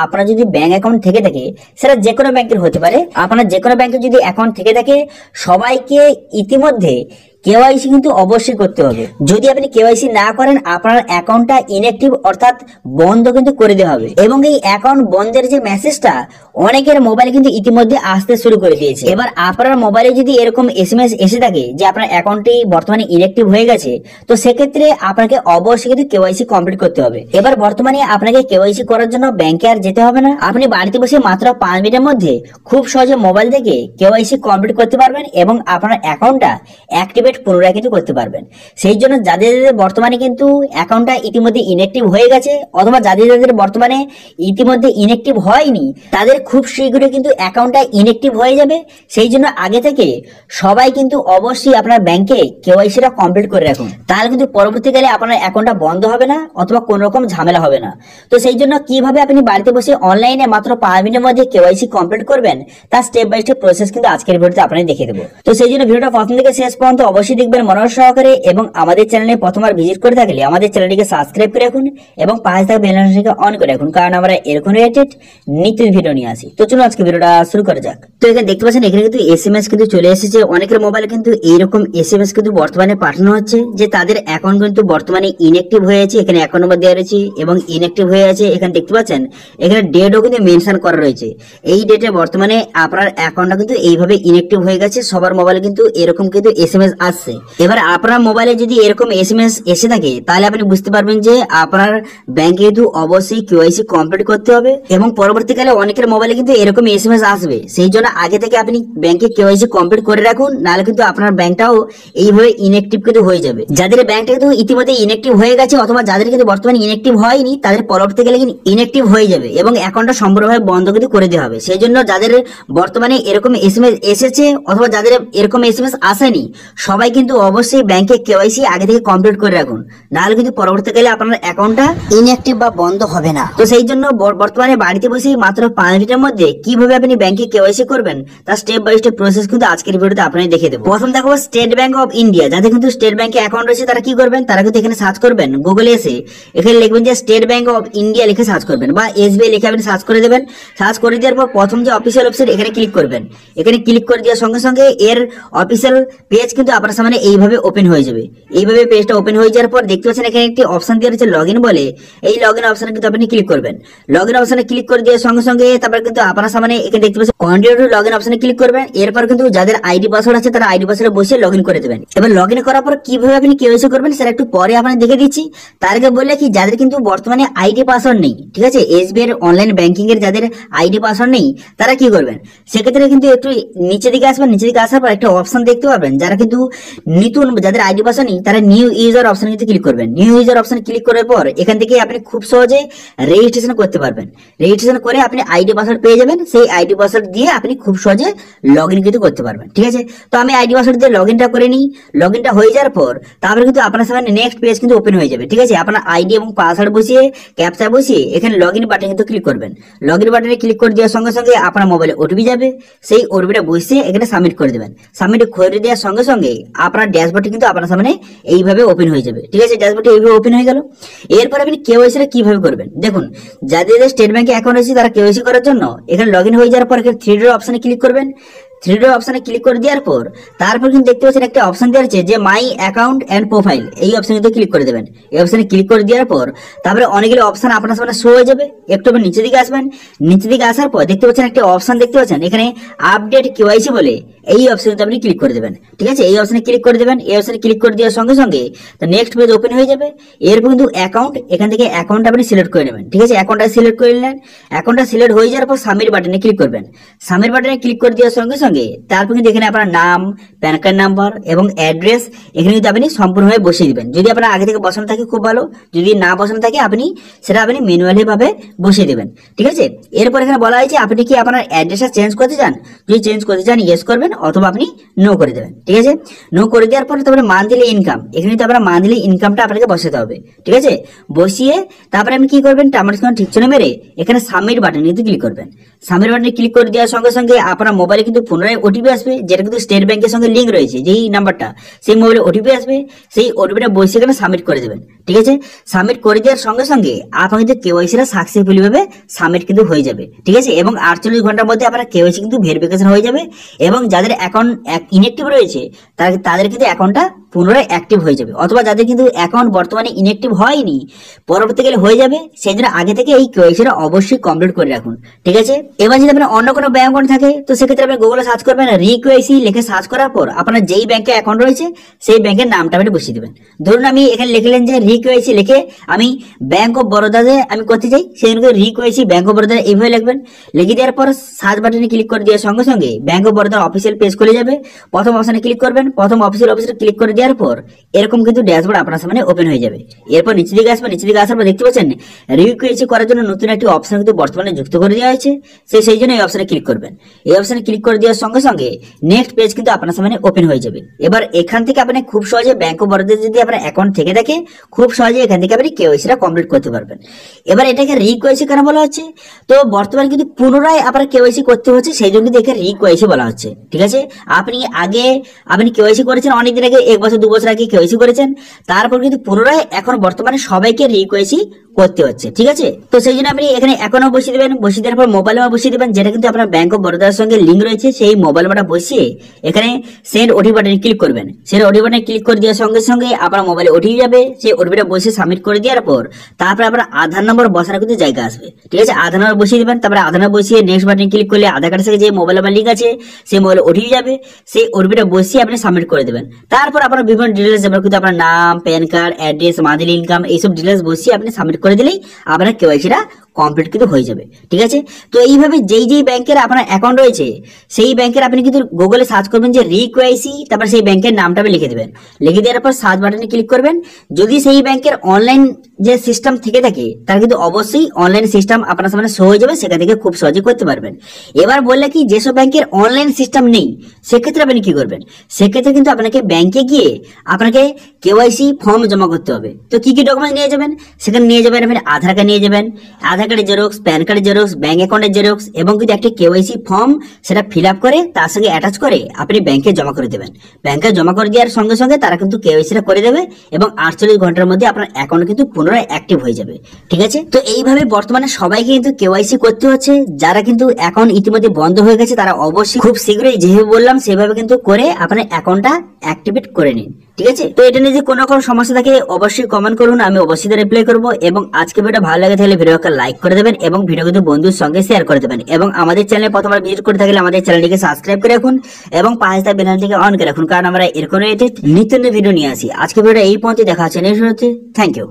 আপনার যদি bank account থেকে থাকে, সেটা যে কোনো ব্যাংকের হতে পারে, আপনার যে কোনো ব্যাংকে যদি অ্যাকাউন্ট থেকে থাকে, সবাইকে ইতিমধ্যে কেওয়াইসি কিন্তু অবশ্যই করতে হবে। যদি আপনি কেওয়াইসি না করেন, আপনার অ্যাকাউন্টটা ইনঅ্যাক্টিভ অর্থাৎ বন্ধ কিন্তু করে দেওয়া হবে। এবং এই অ্যাকাউন্ট বন্ধের যে মেসেজটা অনেকের মোবাইলে কিন্তু ইতিমধ্যে আসতে শুরু করে দিয়েছে। এবার আপনার মোবাইলে যদি এরকম এসএমএস এসে থাকে যে আপনার অ্যাকাউন্টটি বর্তমানে ইনঅ্যাক্টিভ হয়ে গেছে, তো সেক্ষেত্রে আপনাকে অবশ্যই কিন্তু কেওয়াইসি কমপ্লিট করতে হবে। এবার বর্তমানে আপনাকে কেওয়াইসি করার জন্য ব্যাংকে আর যেতে হবে না, আপনি বাড়িতে বসে মাত্র 5 মিনিটের মধ্যে খুব সহজে মোবাইল থেকে কেওয়াইসি কমপ্লিট করতে পারবেন এবং আপনার অ্যাকাউন্টটা অ্যাক্টিভেট পুনরায় কিন্তু করতে পারবেন। সেই জন্য যাদের বর্তমানে কিন্তু অ্যাকাউন্টটা ইতিমধ্যে ইনঅ্যাক্টিভ হয়ে গেছে, অথবা যাদের বর্তমানে ইতিমধ্যে ইনঅ্যাক্টিভ হয়নি, তাদের খুব শীঘ্রই কিন্তু অ্যাকাউন্টটা ইনঅ্যাক্টিভ হয়ে যাবে। সেই জন্য আগে থেকে সবাই কিন্তু অবশ্যই আপনার ব্যাংকে কেওয়াইসিটা কমপ্লিট করে রাখুন, তাহলে কিন্তু পরবর্তীকালে আপনার অ্যাকাউন্টটা বন্ধ হবে না অথবা কোনো রকম ঝামেলা হবে না। তো সেই জন্য কিভাবে আপনি বাড়িতে বসে অনলাইনে মাত্র 5 মিনিটের মধ্যে কেওয়াইসি কমপ্লিট করবেন, তার স্টেপ বাই স্টেপ প্রসেস কিন্তু আজকের ভিডিওতে আপনাদের দেখিয়ে দেবো। তো সেই জন্য ভিডিওটা প্রথম থেকে শেষ পর্যন্ত অবশ্যই দেখবেন মনোযোগ সহকারে, এবং আমাদের চ্যানেলে প্রথমবার ভিজিট করে থাকলে আমাদের চ্যানেলটিকে সাবস্ক্রাইব করে রাখুন এবং পাশে থাকা বেল আইকনটিকে অন করে রাখুন, কারণ আমরা এরকম রিলেটেড নিত্য ভিডিও নিয়ে আসি। তো চলুন আজকে ভিডিওটা শুরু করা যাক। তো এখানে দেখতে পাচ্ছেন এখানে কিন্তু এসএমএস কিন্তু চলে এসেছে। অনেকের মোবাইলে কিন্তু এইরকম এসএমএস কিন্তু বর্তমানে পাঠানো হচ্ছে যে তাদের অ্যাকাউন্ট কিন্তু বর্তমানে ইনঅ্যাক্টিভ হয়ে আছে। এখানে অ্যাকাউন্ট নাম্বার দেওয়া রয়েছে এবং ইনঅ্যাক্টিভ হয়ে আছে। এখানে দেখতে পাচ্ছেন এখানে ডেটও কিন্তু মেনশন করা রয়েছে। এই ডেটে বর্তমানে আপনার অ্যাকাউন্টটা কিন্তু এইভাবে ইনঅ্যাক্টিভ হয়ে গেছে। সবার মোবাইলে কিন্তু এরকম কিন্তু এসএমএস আসছে। এবার আপনার মোবাইলে যদি এরকম এসএমএস এসে থাকে, তাহলে আপনি বুঝতে পারবেন যে আপনার ব্যাংকে কিন্তু অবশ্যই কেওয়াইসি কমপ্লিট করতে হবে এবং পরবর্তীকালে অনেকের মোবাইলে কিন্তু এরকম এসএমএস আসবে। সেই জন্য আগে থেকে আপনি ব্যাংকে কেওয়াইসি কমপ্লিট করে রাখুন, নাহলে কিন্তু আপনার ব্যাংকটাও এইভাবে ইনঅ্যাক্টিভ কিন্তু হয়ে যাবে। যাদের ব্যাংকটা কিন্তু ইতিমধ্যে ইনঅ্যাক্টিভ হয়ে গেছে অথবা যাদের কিন্তু বর্তমানে ইনঅ্যাক্টিভ হয়নি, তাদের পরবর্তীকালে কিন্তু ইনঅ্যাক্টিভ হয়ে যাবে এবং অ্যাকাউন্টটা সম্পূর্ণভাবে বন্ধ কিন্তু করে দেওয়া হবে। সেই জন্য যাদের বর্তমানে এরকম এসএমএস এসেছে অথবা যাদের এরকম এসএমএস আসেনি, সবাই কিন্তু অবশ্যই ব্যাংকে কেওয়াইসি আগে থেকে কমপ্লিট করে রাখুন, নাহলে কিন্তু পরবর্তীকালে আপনার অ্যাকাউন্টটা ইনঅ্যাক্টিভ বা বন্ধ হবে না। তো সেই জন্য বর্তমানে বাড়িতে বসে মাত্র 5 মিনিটের মধ্যে কিভাবে আপনি ব্যাংকে কেওয়াইসি করবেন তার স্টেপ বাই স্টেপ প্রসেস কিন্তু আজকের ভিডিওতে আপনাদের দেখিয়ে দেবো। প্রথম দেখো স্টেট ব্যাংক অফ ইন্ডিয়া। যাদের কিন্তু স্টেট ব্যাংকে অ্যাকাউন্ট রয়েছে তারা কি করবেন, তারা কিন্তু এখানে সার্চ করবেন, গুগলে এসে এখানে লিখবেন যে স্টেট ব্যাংক অফ ইন্ডিয়া লিখে সার্চ করবেন বা এসবিআই লিখে আপনি সার্চ করে দেবেন। সার্চ করে দেওয়ার পর প্রথম যে অফিসিয়াল ওয়েবসাইট এখানে ক্লিক করবেন। এখানে ক্লিক করে দেওয়ার সঙ্গে সঙ্গে এর অফিসিয়াল পেজ কিন্তু আপনার সামনে এইভাবে ওপেন হয়ে যাবে। এইভাবে পেজটা ওপেন হয়ে যাওয়ার পর দেখতে পাচ্ছেন এখানে একটি অপশন দেওয়া রয়েছে লগইন বলে। এই লগইন অপশনে কিন্তু আপনি ক্লিক করবেন। লগইন অপশনে ক্লিক করে দেওয়ার সঙ্গে সঙ্গে তারপর কিন্তু আপনার সামনে এখানে দেখতে পাচ্ছেন কন্টিনিউ টু লগইন অপশনে ক্লিক করবেন। এরপর কিন্তু যাদের আইডি পাসওয়ার্ড আছে তারা আইডি পাসওয়ার্ড বসিয়ে লগইন করে দেবেন। এবার লগইন করার পর কিভাবে আপনি কেওয়াইসি করবেন সেটা একটু পরে আপনাদের দেখে দিচ্ছি। তার আগে বললে কি, যাদের কিন্তু বর্তমানে আইডি পাসওয়ার্ড নেই, ঠিক আছে, এসবিআই এর অনলাইন ব্যাংকিং এর যাদের আইডি পাসওয়ার্ড নেই তারা কি করবেন, সেক্ষেত্রে কিন্তু একটু নিচের দিকে আসবেন। নিচের দিকে আসার পর একটা অপশন দেখতে পাবেন, যারা কিন্তু নতুন, যাদের আইডি পাসওয়ার্ড নেই তারা নিউ ইউজার অপশনে কিন্তু ক্লিক করবেন। নিউ ইউজার অপশনে ক্লিক করার পর এখান থেকে আপনি খুব সহজে রেজিস্ট্রেশন করতে পারবেন। রেজিস্ট্রেশন করে আপনি আইডি পাসওয়ার্ড পেয়ে যাবেন। সেই আইডি পাসওয়ার্ড দিয়ে আপনি খুব সহজে লগইন কিন্তু করতে পারবেন, ঠিক আছে। তো আমি আইডি পাসওয়ার্ড দিয়ে লগইনটা করে নিই। লগইনটা হয়ে যাওয়ার পর তারপরে কিন্তু আপনার সামনে নেক্সট পেজ কিন্তু ওপেন হয়ে যাবে, ঠিক আছে। আপনার আইডি এবং পাসওয়ার্ড বসিয়ে ক্যাপচা বসিয়ে এখানে লগইন বাটনে কিন্তু ক্লিক করবেন। লগইন বাটনে ক্লিক করে দেওয়ার সঙ্গে সঙ্গে আপনার মোবাইলে ওটিপি যাবে। সেই ওটিপিটা বসিয়ে এখানে সাবমিট করে দেবেন। সাবমিট করে দেওয়ার সঙ্গে সঙ্গে আপনার ড্যাশবোর্ডটি কিন্তু আপনার সামনে এইভাবে ওপেন হয়ে যাবে, ঠিক আছে। ড্যাশবোর্ডটি এইভাবে ওপেন হয়ে গেল। এরপর আপনি কেওয়াইসিটা কিভাবে করবেন দেখুন। যাদের স্টেট ব্যাংকে অ্যাকাউন্ট আছে তারা কেওয়াইসি করার জন্য এখানে লগইন হয়ে যাওয়ার পর এখানে 3 ডট অপশনে ক্লিক করবেন। 3 ডট অপশনে ক্লিক করে দেওয়ার পর তারপর কিন্তু দেখতে পাচ্ছেন একটা অপশন দেওয়া আছে যে মাই অ্যাকাউন্ট এন্ড প্রোফাইল। এই অপশনে কিন্তু ক্লিক করে দেবেন। এই অপশনে ক্লিক করে দেওয়ার পর তারপরে অনেকগুলো অপশন আপনার সামনে শো হয়ে যাবে। একটু আপনি নিচের দিকে আসবেন। নিচের দিকে আসার পর দেখতে পাচ্ছেন একটা অপশন দেখতে পাচ্ছেন এখানে আপডেট কেওয়াইসি বলে। এই অপশনে আপনি ক্লিক করে দেবেন, ঠিক আছে। এই অপশনে ক্লিক করে দেবেন। এই অপশনে ক্লিক করে দেওয়ার সঙ্গে সঙ্গে নেক্সট পেজ ওপেন হয়ে যাবে। এরপর কিন্তু অ্যাকাউন্ট, এখান থেকে অ্যাকাউন্ট আপনি সিলেক্ট করে নেবেন, ঠিক আছে। অ্যাকাউন্টটা সিলেক্ট করে নিলেন। অ্যাকাউন্টটা সিলেক্ট হয়ে যাওয়ার পর সাবমিট বাটনে ক্লিক করবেন। সাবমিট বাটনে ক্লিক করে দেওয়ার সঙ্গে সঙ্গে তারপর কিন্তু এখানে আপনার নাম, প্যান কার্ড নাম্বার এবং অ্যাড্রেস এখানে কিন্তু আপনি সম্পূর্ণভাবে বসিয়ে দিবেন। যদি আপনার আগে থেকে বসানো থাকে খুব ভালো, যদি না বসানো থাকে আপনি সেটা আপনি ম্যানুয়ালি ভাবে বসিয়ে দেবেন, ঠিক আছে। এরপর এখানে বলা হয়েছে আপনি কি আপনার অ্যাড্রেসটা চেঞ্জ করতে চান। যদি চেঞ্জ করতে চান ইয়েস করবেন, অথবা আপনি নো করে দেবেন। ঠিক আছে, নো করে দেওয়ার পরে তারপরে মান্থলি ইনকাম, এখানে তো আপনার মান্থলি ইনকামটা আপনাকে বসাতে হবে। ঠিক আছে, বসিয়ে তারপরে আপনি কি করবেন, টার্মিনেশন ঠিক চিহ্ন মেরে এখানে সাবমিট বাটনে কিন্তু ক্লিক করবেন। সাবমিট বাটনে ক্লিক করে দেওয়ার সঙ্গে সঙ্গে আপনার মোবাইলে কিন্তু পুনরায় ওটিপি আসবে, যেটা কিন্তু স্টেট ব্যাংকের সঙ্গে লিঙ্ক রয়েছে যেই নাম্বারটা, সেই মোবাইলে ওটিপি আসবে। সেই ওটিপিটা বসে এখানে সাবমিট করে দেবেন। ঠিক আছে, সাবমিট করে দেওয়ার সঙ্গে সঙ্গে আপনার কিন্তু কেওয়াইসিটা সাকসেসফুলি ভাবে সাবমিট কিন্তু হয়ে যাবে। ঠিক আছে, এবং 48 ঘন্টার মধ্যে আপনার কেওয়াইসি কিন্তু ভেরিফিকেশন হয়ে যাবে, এবং যাদের অ্যাকাউন্ট ইনঅ্যাক্টিভ রয়েছে তাদের কিন্তু অ্যাকাউন্টটা পুনরায় অ্যাক্টিভ হয়ে যাবে, অথবা যাদের কিন্তু অ্যাকাউন্ট বর্তমানে ইনঅ্যাক্টিভ হয়নি পরবর্তীকালে হয়ে যাবে, সেই জন্য আগে থেকে এই কেওয়াইসিটা অবশ্যই কমপ্লিট করে রাখুন। ঠিক আছে, এবার যদি আপনার অন্য কোনো ব্যাংক অ্যাকাউন্ট থাকে তো সেক্ষেত্রে আপনি গুগলে সার্চ করবেন রিকেওয়াইসি, লিখে সার্চ করার পর আপনার যেই ব্যাংকে অ্যাকাউন্ট রয়েছে সেই ব্যাংকের নামটা আপনি বসিয়ে দেবেন। ধরুন আমি এখানে লিখলেন যে রিকেওয়াইসি, লিখে আমি ব্যাংক অফ বরোদাতে আমি করতে চাই, সেই জন্য রিকেওয়াইসি ব্যাংক অফ বরোদা এইভাবে লিখবেন। লিখে দেওয়ার পর সার্চ বাটনে ক্লিক করে দেওয়ার সঙ্গে সঙ্গে ব্যাংক অফ বরোদার অফিসিয়াল পেজ খুলে যাবে। প্রথম অপশনে ক্লিক করবেন, প্রথম অফিসিয়াল অফিসে ক্লিক করে দেওয়ার পর এরকম কিন্তু ড্যাশবোর্ড আপনার সামনে ওপেন হয়ে যাবে। এরপর নিচে দিকে আসবেন, নিচে দিকে আসার পর দেখতে পাচ্ছেন রিকেওয়াইসি করার জন্য নতুন একটি অপশন কিন্তু বর্তমানে যুক্ত করে দেওয়া হয়েছে, সেই জন্য এই অপশনে ক্লিক করবেন। এই অপশনে ক্লিক করে দেওয়ার সঙ্গে সঙ্গে নেক্সট পেজ কিন্তু আপনার সামনে ওপেন হয়ে যাবে। এবার এখান থেকে আপনি খুব সহজে ব্যাংক অফ বরোদা যদি আপনার অ্যাকাউন্ট থেকে থাকে খুব সহজে এখান থেকে আপনি কেওয়াইসিটা কমপ্লিট করতে পারবেন। এবার এটাকে রিকেওয়াইসি কেন বলা হচ্ছে, তো বর্তমানে কিন্তু পুনরায় আপনার কেওয়াইসি করতে হচ্ছে, সেই জন্য কিন্তু একে রিকেওয়াইসি বলা হচ্ছে। ঠিক আছে, আপনি কেওয়াইসি করেছেন অনেকদিন আগে, 1 বছর 2 বছর আগে কেওয়াইসি করেছেন, তারপর কিন্তু পুনরায় এখন বর্তমানে সবাইকে রিকেওয়াইসি করতে হচ্ছে। ঠিক আছে, তো সেই জন্য আপনি এখানে অ্যাকাউন্ট বসিয়ে দেবেন, বসিয়ে দেওয়ার পর মোবাইল নাম্বার বসিয়ে দেবেন, যেটা কিন্তু আপনার ব্যাংক অফ বরোদার সঙ্গে লিঙ্ক রয়েছে, সেই মোবাইল নাম্বারটা বসিয়ে এখানে সেন্ড ওটিপি বাটনে ক্লিক করবেন। সেন্ড ওটিপি বাটনে ক্লিক করে দেওয়ার সঙ্গে সঙ্গে আপনার মোবাইলে ওটিপি যাবে, সেই ওটিপিটা বসে সাবমিট করে দেওয়ার পর তারপরে আপনার আধার নম্বর বসানোর কিন্তু জায়গা আসবে। ঠিক আছে, আধার নম্বর বসিয়ে দেবেন, তারপরে আধার নম্বর বসিয়ে নেক্সট বাটনে ক্লিক করলে আধার কার্ডের সাথে যে মোবাইল নাম্বার লিঙ্ক আছে সেই মোবাইলে ওটিপি যাবে, সেই ওটিপিটা বসিয়ে আপনি সাবমিট করে দেবেন। তারপর আপনার বিভিন্ন ডিটেলস, যেমন কিন্তু আপনার নাম, pan card, address, monthly income, এইসব ডিটেলস বসিয়ে আপনি সাবমিট করে দিলেই আপনার কেওয়াইসিটা কমপ্লিট কিন্তু হয়ে যাবে। ঠিক আছে, তো এইভাবে যেই ব্যাংকের আপনার অ্যাকাউন্ট রয়েছে সেই ব্যাংকের আপনি কিন্তু গুগলে সার্চ করবেন যে রিকেওয়াইসি, তারপর সেই ব্যাংকের নামটা লিখে দেবেন। লিখে দেওয়ার পর সার্চ বাটনে ক্লিক করবেন। যদি সেই ব্যাংকের অনলাইন যে সিস্টেম থেকে থাকে তার কিন্তু অবশ্যই অনলাইন সিস্টেম আপনার সামনে শো হয়ে যাবে, সেখান থেকে খুব সহজে করতে পারবেন। এবার বললে কি যেসব ব্যাংকের অনলাইন সিস্টেম নেই সেক্ষেত্রে আপনি কি করবেন, সেক্ষেত্রে কিন্তু আপনাকে ব্যাংকে গিয়ে আপনাকে কেওয়াইসি ফর্ম জমা করতে হবে। তো কি কি ডকুমেন্ট নিয়ে যাবেন, সেখানে নিয়ে যাবেন আপনি আধার কার্ড নিয়ে যাবেন, আধার কার্ডের জেরক্স, প্যান কার্ডের জেরক্স, ব্যাংক অ্যাকাউন্টের জেরক্স, এবং কিন্তু একটা কেওয়াইসি ফর্ম সেটা ফিল আপ করে তার সঙ্গে অ্যাটাচ করে আপনি ব্যাংকে জমা করে দেবেন। ব্যাংকে জমা করে দেওয়ার সঙ্গে সঙ্গে তারা কিন্তু কেওয়াইসিটা করে দেবে, এবং 48 ঘন্টার মধ্যে আপনার অ্যাকাউন্ট কিন্তু পুনরায় অ্যাক্টিভ হয়ে যাবে। ঠিক আছে, তো এইভাবে বর্তমানে সবাইকে কিন্তু কেওয়াইসি করতে হচ্ছে। যারা কিন্তু অ্যাকাউন্ট ইতিমধ্যে বন্ধ হয়ে গেছে তারা অবশ্যই খুব শীঘ্রই যেভাবে বললাম সেভাবে কিন্তু করে আপনার অ্যাকাউন্টটা অ্যাক্টিভেট করে নিন। ঠিক আছে, তো এটা নিয়ে যে কোনো সমস্যা থাকে অবশ্যই কমেন্ট করুন, আমি অবশ্যই রিপ্লাই করবো। এবং আজকে ভিডিওটা ভালো লাগে তাহলে ভিডিওকে লাইক করে দেবেন এবং ভিডিও কিন্তু বন্ধুর সঙ্গে শেয়ার করে দেবেন। এবং আমাদের চ্যানেলে প্রথমবার ভিজিট করে থাকলে আমাদের চ্যানেলটিকে সাবস্ক্রাইব করে রাখুন এবং পাশে থাকা বেল আইকনটিকে অন করে রাখুন, কারণ আমরা এরকম নিত্য নতুন ভিডিও নিয়ে আসি। আজকে ভিডিওটা এই পর্যন্ত, দেখা হচ্ছে নেক্সট ভিডিওতে। Thank you.